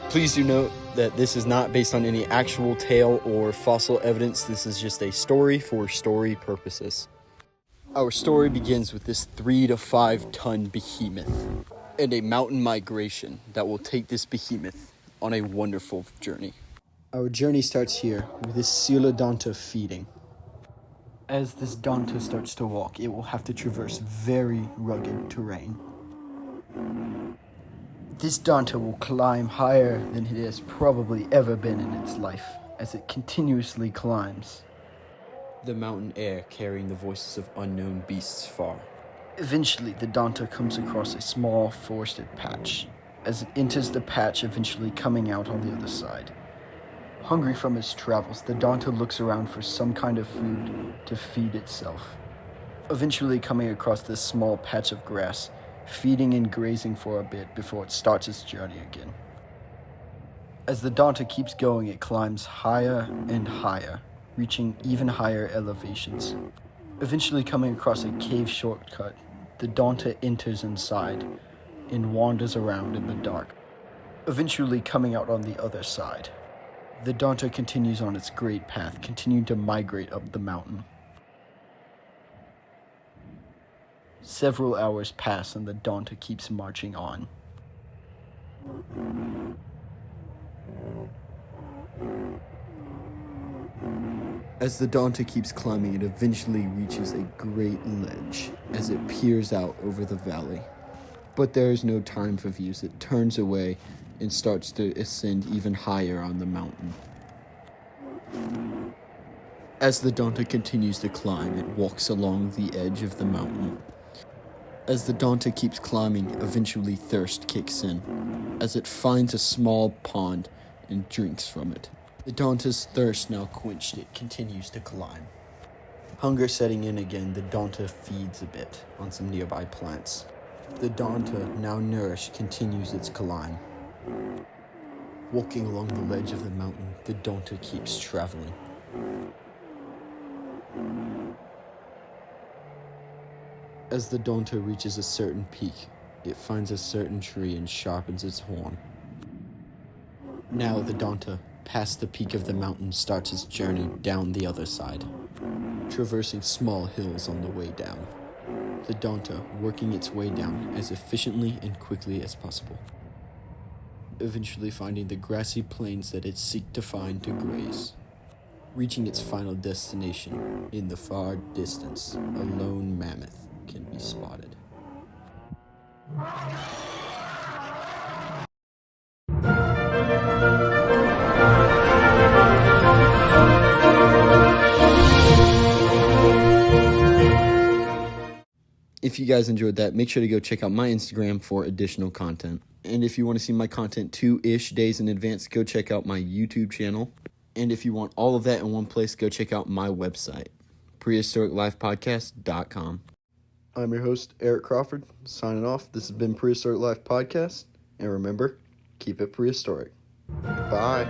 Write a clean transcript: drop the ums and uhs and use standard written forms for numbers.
Please do note that this is not based on any actual tale or fossil evidence. This is just a story for story purposes. Our story begins with this 3 to 5 ton behemoth and a mountain migration that will take this behemoth on a wonderful journey. Our journey starts here with this Coelodonta feeding. As this Donta starts to walk, it will have to traverse very rugged terrain. This Donta will climb higher than it has probably ever been in its life, as it continuously climbs. The mountain air carrying the voices of unknown beasts far. Eventually, the Donta comes across a small forested patch, as it enters the patch, eventually coming out on the other side. Hungry from its travels, the Donta looks around for some kind of food to feed itself. Eventually coming across this small patch of grass, feeding and grazing for a bit before it starts its journey again. As the Donta keeps going, it climbs higher and higher, reaching even higher elevations. Eventually coming across a cave shortcut, the Donta enters inside and wanders around in the dark, eventually coming out on the other side. The Donta continues on its great path, continuing to migrate up the mountain. Several hours pass and the Donta keeps marching on. As the Donta keeps climbing, it eventually reaches a great ledge as it peers out over the valley. But there is no time for views. It turns away and starts to ascend even higher on the mountain. As the Donta continues to climb, it walks along the edge of the mountain. As the Donta keeps climbing, eventually thirst kicks in, as it finds a small pond and drinks from it. The Donta's thirst now quenched, it continues to climb. Hunger setting in again, the Donta feeds a bit on some nearby plants. The Donta, now nourished, continues its climb. Walking along the ledge of the mountain, the Donta keeps traveling. As the Donta reaches a certain peak, it finds a certain tree and sharpens its horn. Now the Donta, past the peak of the mountain, starts its journey down the other side, traversing small hills on the way down. The Donta working its way down as efficiently and quickly as possible, eventually finding the grassy plains that it seeks to find to graze. Reaching its final destination, in the far distance, a lone mammoth can be spotted. If you guys enjoyed that, make sure to go check out my Instagram for additional content. And if you want to see my content 2-ish days in advance, go check out my YouTube channel. And if you want all of that in one place, go check out my website, prehistoriclifepodcast.com. I'm your host, Eric Crawford, signing off. This has been Prehistoric Life Podcast. And remember, keep it prehistoric. Bye.